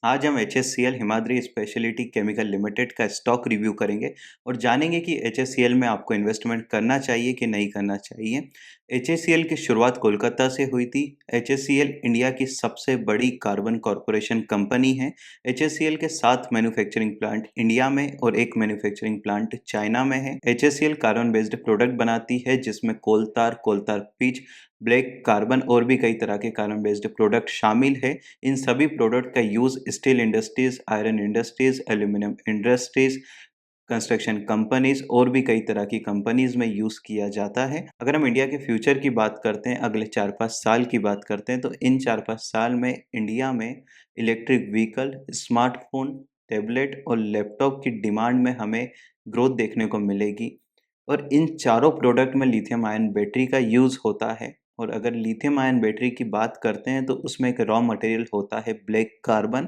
आज हम HSCL Himadri speciality chemical limited का स्टॉक रिव्यू करेंगे और जानेंगे कि HSCL में आपको इन्वेस्टमेंट करना चाहिए कि नहीं करना चाहिए। HSCL की शुरुआत कोलकाता से हुई थी। HSCL इंडिया की सबसे बड़ी कार्बन कॉरपोरेशन कंपनी है। HSCL के 7 मैन्युफैक्चरिंग प्लांट इंडिया में और एक मैन्युफैक्चरिंग प्लांट चाइना में है। HSCL कार्बन बेस्ड प्रोडक्ट बनाती है जिसमें कोल तार पिच, ब्लैक कार्बन और भी कई तरह के कार्बन बेस्ड प्रोडक्ट शामिल है। इन सभी प्रोडक्ट का use steel industries, iron industries, aluminium industries, construction companies और भी कई तरह की कंपनीज में यूज़ किया जाता है। अगर हम इंडिया के फ्यूचर की बात करते हैं, अगले 4-5 साल की बात करते हैं, तो इन 4-5 साल में इंडिया में इलेक्ट्रिक व्हीकल, स्मार्टफोन, टैबलेट और लैपटॉप की डिमांड में हमें ग्रोथ देखने को मिलेगी। और इन चारों प्रोडक्ट में लिथियम आयन बैटरी का यूज़ होता है। और अगर लिथियम आयन बैटरी की बात करते हैं तो उसमें एक रॉ मटेरियल होता है ब्लैक कार्बन।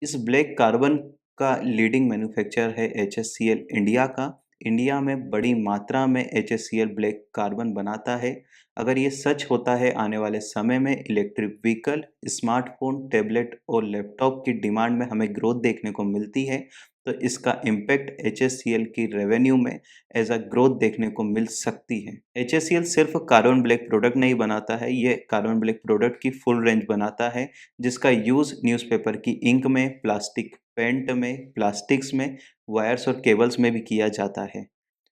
इस ब्लैक कार्बन का लीडिंग मैन्युफैक्चरर है HSCL इंडिया का। इंडिया में बड़ी मात्रा में HSCL ब्लैक कार्बन बनाता है। अगर ये सच होता है, आने वाले समय में इलेक्ट्रिक व्हीकल, स्मार्टफोन, टैबलेट और लैपटॉप की डिमांड में हमें ग्रोथ देखने को मिलती है, तो इसका इम्पैक्ट HSCL की रेवेन्यू में एज अ ग्रोथ देखने को मिल सकती है। HSCL सिर्फ कार्बन ब्लैक प्रोडक्ट नहीं बनाता है, ये कार्बन ब्लैक प्रोडक्ट की फुल रेंज बनाता है जिसका यूज़ न्यूज़पेपर की इंक में, प्लास्टिक पेंट में, प्लास्टिक्स में, वायर्स और केबल्स में भी किया जाता है।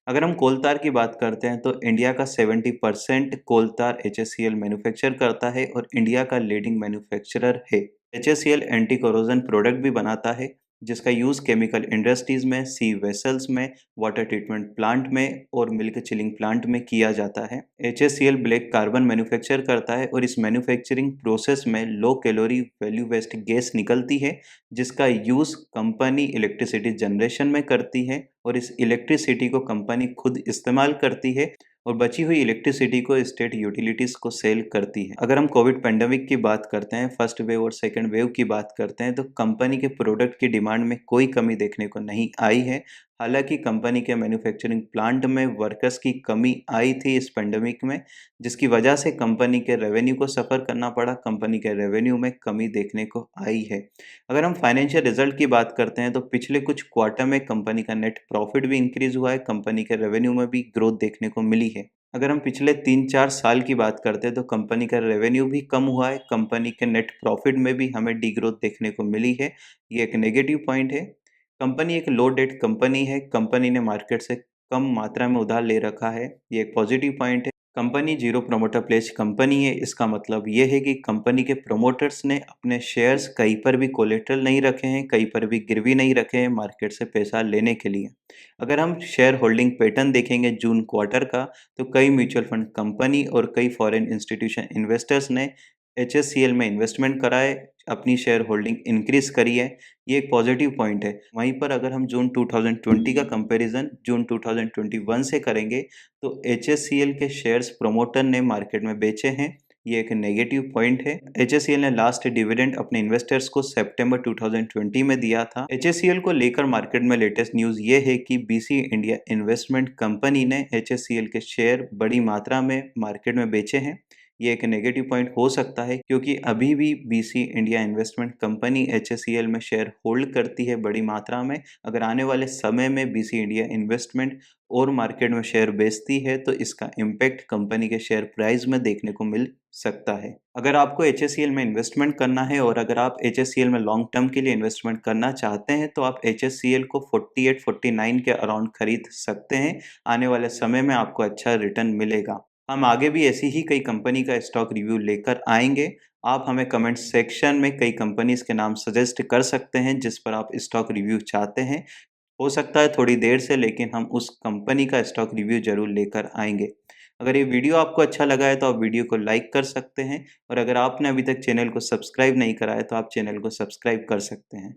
अगर हम कोल तार की बात करते हैं तो इंडिया का 70% कोल तार HSCL मैन्युफैक्चर करता है और इंडिया का लीडिंग मैन्युफैक्चरर है। HSCL एंटी कोरोजन प्रोडक्ट भी बनाता है जिसका यूज़ केमिकल इंडस्ट्रीज में, सी वेसल्स में, वाटर ट्रीटमेंट प्लांट में और मिल्क चिलिंग प्लांट में किया जाता है। HSCL ब्लैक कार्बन मैन्युफैक्चर करता है और इस मैन्युफैक्चरिंग प्रोसेस में low calorie value waste gas निकलती है जिसका यूज़ कंपनी इलेक्ट्रिसिटी जनरेशन में करती है और इस इलेक्ट्रिसिटी को कंपनी खुद इस्तेमाल करती है और बची हुई इलेक्ट्रिसिटी को स्टेट यूटिलिटीज़ को सेल करती है। अगर हम कोविड पैंडेमिक की बात करते हैं, फर्स्ट वेव और सेकंड वेव की बात करते हैं, तो कंपनी के प्रोडक्ट की डिमांड में कोई कमी देखने को नहीं आई है। हालांकि कंपनी के मैन्युफैक्चरिंग प्लांट में वर्कर्स की कमी आई थी इस पैंडेमिक में, जिसकी वजह से कंपनी के रेवेन्यू को सफ़र करना पड़ा, कंपनी के रेवेन्यू में कमी देखने को आई है। अगर हम फाइनेंशियल रिजल्ट की बात करते हैं तो पिछले कुछ क्वार्टर में कंपनी का नेट प्रॉफिट भी इंक्रीज हुआ है, कंपनी के रेवेन्यू में भी ग्रोथ देखने को मिली है। अगर हम पिछले 3-4 साल की बात करते हैं तो कंपनी का रेवेन्यू भी कम हुआ है, कंपनी के नेट प्रॉफिट में भी हमें डीग्रोथ देखने को मिली है। ये एक नेगेटिव पॉइंट है। कंपनी एक लो डेट कंपनी है, कंपनी ने मार्केट से कम मात्रा में उधार ले रखा है, ये एक पॉजिटिव पॉइंट है। Company zero promoter pledge company है, इसका मतलब ये है कि कंपनी के प्रोमोटर्स ने अपने शेयर्स कहीं पर भी कोलेटरल नहीं रखे हैं, कहीं पर भी गिरवी नहीं रखे हैं मार्केट से पैसा लेने के लिए। अगर हम शेयर होल्डिंग पैटर्न देखेंगे जून क्वार्टर का, तो कई म्यूचुअल फंड कंपनी और कई फॉरेन इंस्टीट्यूशन इन्वेस्टर्स ने HSCL में इन्वेस्टमेंट कराए, अपनी शेयर होल्डिंग इंक्रीज करी है, ये एक पॉजिटिव पॉइंट है। वहीं पर अगर हम जून 2020 का कंपैरिजन जून 2021 से करेंगे तो HSCL के शेयर्स प्रमोटर ने मार्केट में बेचे हैं, ये एक नेगेटिव पॉइंट है। HSCL ने लास्ट डिविडेंड अपने इन्वेस्टर्स को सितंबर 2020 में दिया था। HSCL को लेकर मार्केट में लेटेस्ट न्यूज़ ये है कि BC इंडिया इन्वेस्टमेंट कंपनी ने HSCL के शेयर बड़ी मात्रा में मार्केट में बेचे हैं। ये एक नेगेटिव पॉइंट हो सकता है क्योंकि अभी भी BC India investment company HSCL में शेयर होल्ड करती है बड़ी मात्रा में। अगर आने वाले समय में BC इंडिया इन्वेस्टमेंट और मार्केट में शेयर बेचती है तो इसका इम्पैक्ट कंपनी के शेयर प्राइस में देखने को मिल सकता है। अगर आपको HSCL में इन्वेस्टमेंट करना है और अगर आप HSCL में लॉन्ग टर्म के लिए इन्वेस्टमेंट करना चाहते हैं तो आप HSCL को 48-49 के अराउंड खरीद सकते हैं। आने वाले समय में आपको अच्छा रिटर्न मिलेगा। हम आगे भी ऐसी ही कई कंपनी का स्टॉक रिव्यू लेकर आएंगे। आप हमें कमेंट सेक्शन में कई कंपनीज के नाम सजेस्ट कर सकते हैं जिस पर आप स्टॉक रिव्यू चाहते हैं। हो सकता है थोड़ी देर से, लेकिन हम उस कंपनी का स्टॉक रिव्यू ज़रूर लेकर आएँगे। अगर ये वीडियो आपको अच्छा लगा है तो आप वीडियो को लाइक कर सकते हैं और अगर आपने अभी तक चैनल को सब्सक्राइब नहीं करा है तो आप चैनल को सब्सक्राइब कर सकते हैं।